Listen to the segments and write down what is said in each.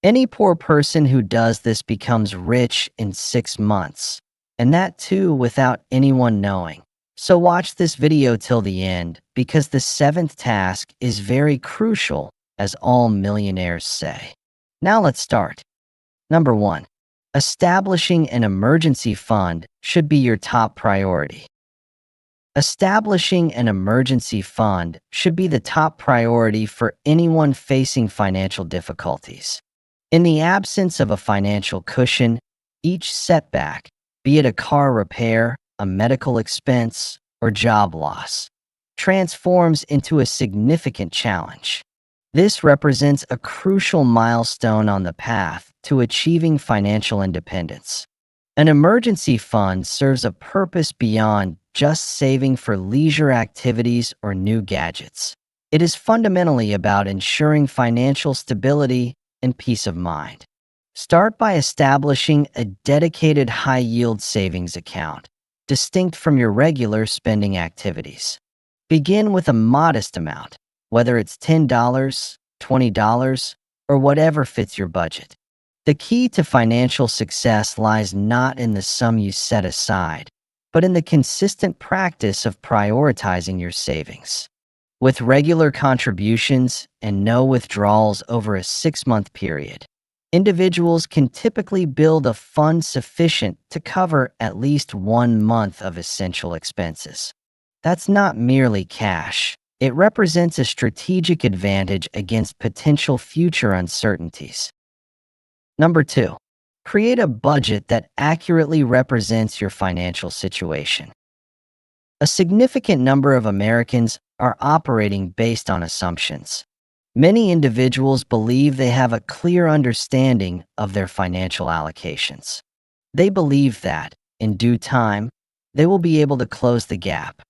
Any poor person who does this becomes rich in 6 months, and that too without anyone knowing. So watch this video till the end because the seventh task is very crucial, as all millionaires say. Now let's start. Number 1. Establishing an emergency fund should be your top priority. Establishing an emergency fund should be the top priority for anyone facing financial difficulties. In the absence of a financial cushion, each setback, be it a car repair, a medical expense, or job loss, transforms into a significant challenge. This represents a crucial milestone on the path to achieving financial independence. An emergency fund serves a purpose beyond just saving for leisure activities or new gadgets. It is fundamentally about ensuring financial stability and peace of mind. Start by establishing a dedicated high-yield savings account, distinct from your regular spending activities. Begin with a modest amount, whether it's $10, $20, or whatever fits your budget. The key to financial success lies not in the sum you set aside, but in the consistent practice of prioritizing your savings. With regular contributions and no withdrawals over a 6-month period, individuals can typically build a fund sufficient to cover at least 1 month of essential expenses. That's not merely cash. It represents a strategic advantage against potential future uncertainties. Number 2. Create a budget that accurately represents your financial situation. A significant number of Americans are operating based on assumptions. Many individuals believe they have a clear understanding of their financial allocations. They believe that, in due time, they will be able to close the gap.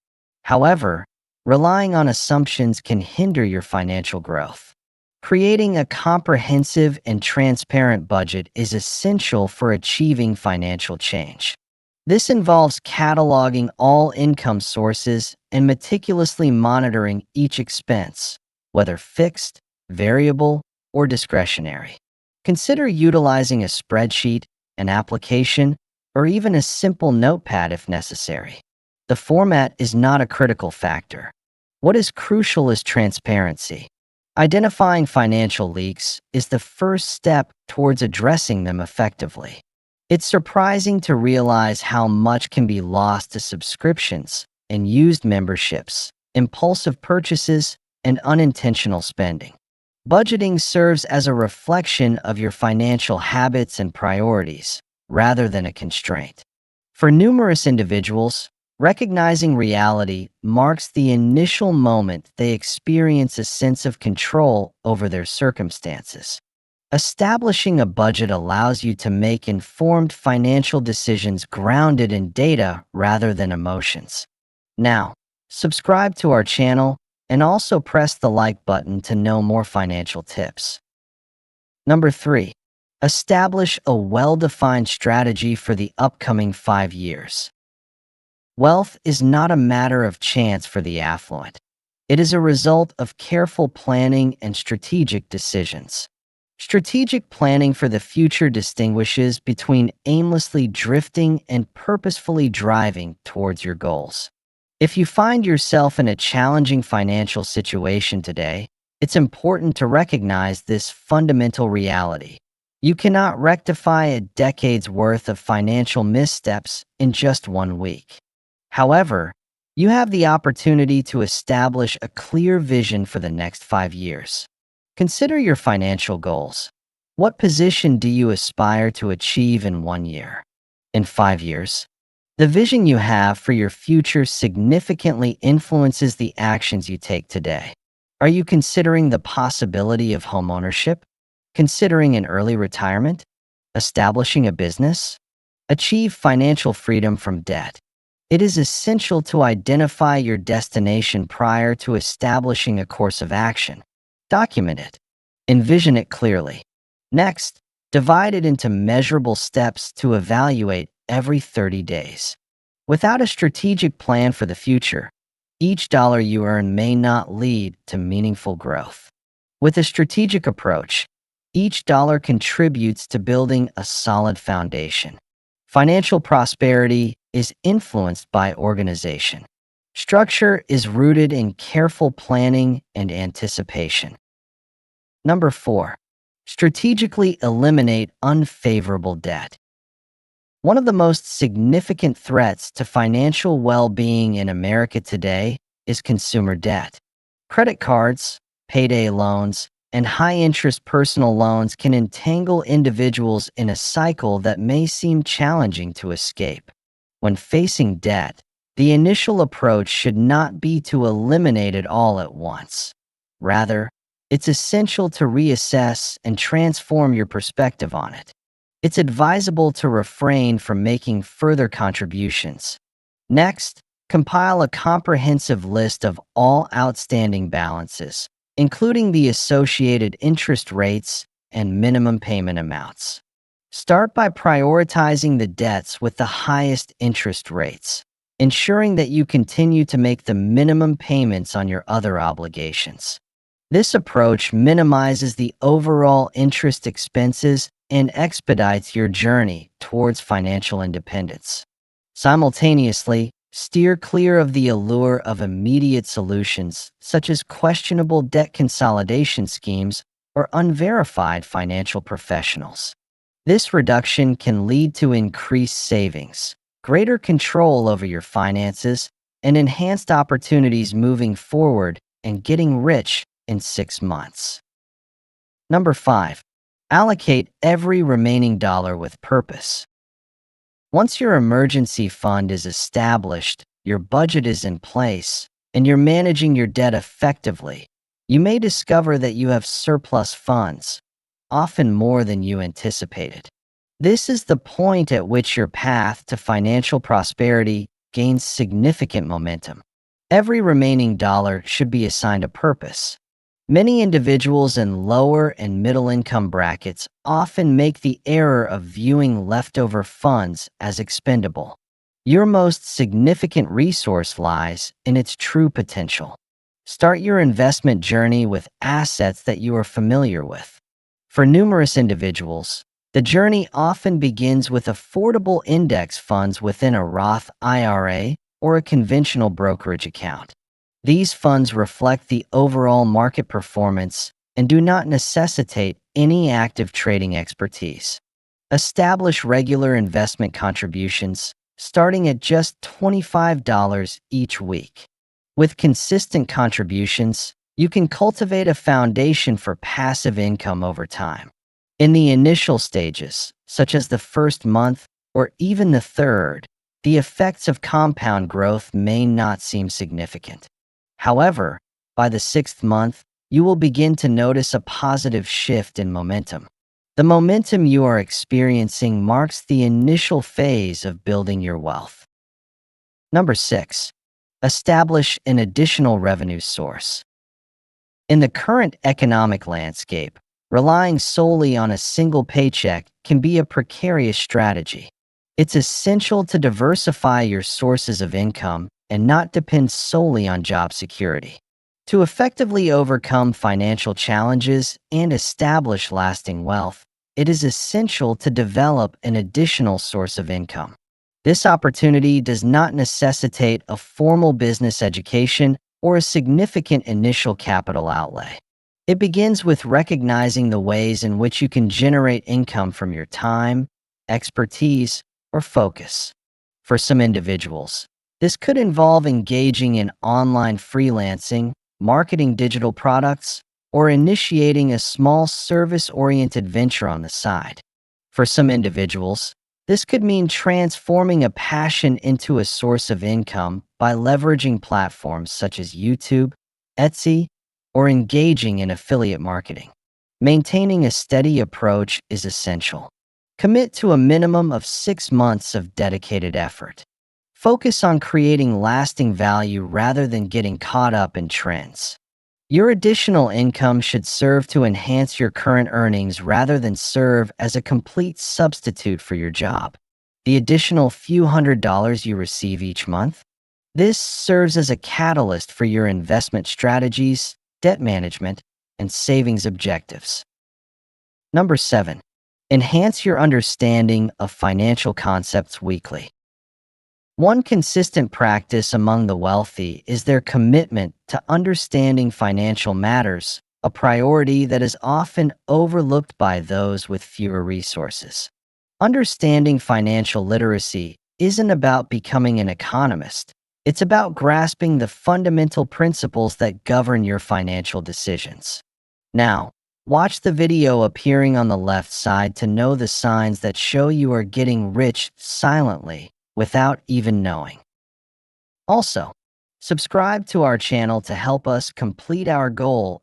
However, relying on assumptions can hinder your financial growth. Creating a comprehensive and transparent budget is essential for achieving financial change. This involves cataloging all income sources and meticulously monitoring each expense, whether fixed, variable, or discretionary. Consider utilizing a spreadsheet, an application, or even a simple notepad if necessary. The format is not a critical factor. What is crucial is transparency. Identifying financial leaks is the first step towards addressing them effectively. It's surprising to realize how much can be lost to subscriptions and used memberships, impulsive purchases, and unintentional spending. Budgeting serves as a reflection of your financial habits and priorities, rather than a constraint. For numerous individuals, recognizing reality marks the initial moment they experience a sense of control over their circumstances. Establishing a budget allows you to make informed financial decisions grounded in data rather than emotions. Now, subscribe to our channel and also press the like button to know more financial tips. Number 3. Establish a well-defined strategy for the upcoming 5 years. Wealth is not a matter of chance for the affluent. It is a result of careful planning and strategic decisions. Strategic planning for the future distinguishes between aimlessly drifting and purposefully driving towards your goals. If you find yourself in a challenging financial situation today, it's important to recognize this fundamental reality. You cannot rectify a decade's worth of financial missteps in just 1 week. However, you have the opportunity to establish a clear vision for the next 5 years. Consider your financial goals. What position do you aspire to achieve in 1 year? In 5 years? The vision you have for your future significantly influences the actions you take today. Are you considering the possibility of homeownership? Considering an early retirement? Establishing a business? Achieve financial freedom from debt. It is essential to identify your destination prior to establishing a course of action. Document it. Envision it clearly. Next, divide it into measurable steps to evaluate every 30 days. Without a strategic plan for the future, each dollar you earn may not lead to meaningful growth. With a strategic approach, Each dollar contributes to building a solid foundation. Financial prosperity is influenced by organization. Structure is rooted in careful planning and anticipation. Number 4. Strategically eliminate unfavorable debt. One of the most significant threats to financial well-being in America today is consumer debt. Credit cards, payday loans, and high-interest personal loans can entangle individuals in a cycle that may seem challenging to escape. When facing debt, the initial approach should not be to eliminate it all at once. Rather, it's essential to reassess and transform your perspective on it. It's advisable to refrain from making further contributions. Next, compile a comprehensive list of all outstanding balances, including the associated interest rates and minimum payment amounts. Start by prioritizing the debts with the highest interest rates, ensuring that you continue to make the minimum payments on your other obligations. This approach minimizes the overall interest expenses and expedites your journey towards financial independence. Simultaneously, steer clear of the allure of immediate solutions, such as questionable debt consolidation schemes or unverified financial professionals. This reduction can lead to increased savings, greater control over your finances, and enhanced opportunities moving forward and getting rich in 6 months. Number 5. Allocate every remaining dollar with purpose. Once your emergency fund is established, your budget is in place, and you're managing your debt effectively, you may discover that you have surplus funds, often more than you anticipated. This is the point at which your path to financial prosperity gains significant momentum. Every remaining dollar should be assigned a purpose. Many individuals in lower and middle income brackets often make the error of viewing leftover funds as expendable. Your most significant resource lies in its true potential. Start your investment journey with assets that you are familiar with. For numerous individuals, the journey often begins with affordable index funds within a Roth IRA or a conventional brokerage account. These funds reflect the overall market performance and do not necessitate any active trading expertise. Establish regular investment contributions, starting at just $25 each week. With consistent contributions, you can cultivate a foundation for passive income over time. In the initial stages, such as the first month or even the third, the effects of compound growth may not seem significant. However, by the 6th month, you will begin to notice a positive shift in momentum. The momentum you are experiencing marks the initial phase of building your wealth. Number 6. Establish an additional revenue source. In the current economic landscape, relying solely on a single paycheck can be a precarious strategy. It's essential to diversify your sources of income and not depend solely on job security. To effectively overcome financial challenges and establish lasting wealth, it is essential to develop an additional source of income. This opportunity does not necessitate a formal business education or a significant initial capital outlay. It begins with recognizing the ways in which you can generate income from your time, expertise, or focus. For some individuals, this could involve engaging in online freelancing, marketing digital products, or initiating a small service-oriented venture on the side. For some individuals, this could mean transforming a passion into a source of income by leveraging platforms such as YouTube, Etsy, or engaging in affiliate marketing. Maintaining a steady approach is essential. Commit to a minimum of 6 months of dedicated effort. Focus on creating lasting value rather than getting caught up in trends. Your additional income should serve to enhance your current earnings rather than serve as a complete substitute for your job. The additional few $100s you receive each month, this serves as a catalyst for your investment strategies, debt management, and savings objectives. Number 7. Enhance your understanding of financial concepts weekly. One consistent practice among the wealthy is their commitment to understanding financial matters, a priority that is often overlooked by those with fewer resources. Understanding financial literacy isn't about becoming an economist. It's about grasping the fundamental principles that govern your financial decisions. Now, watch the video appearing on the left side to know the signs that show you are getting rich silently without even knowing. Also, subscribe to our channel to help us complete our goal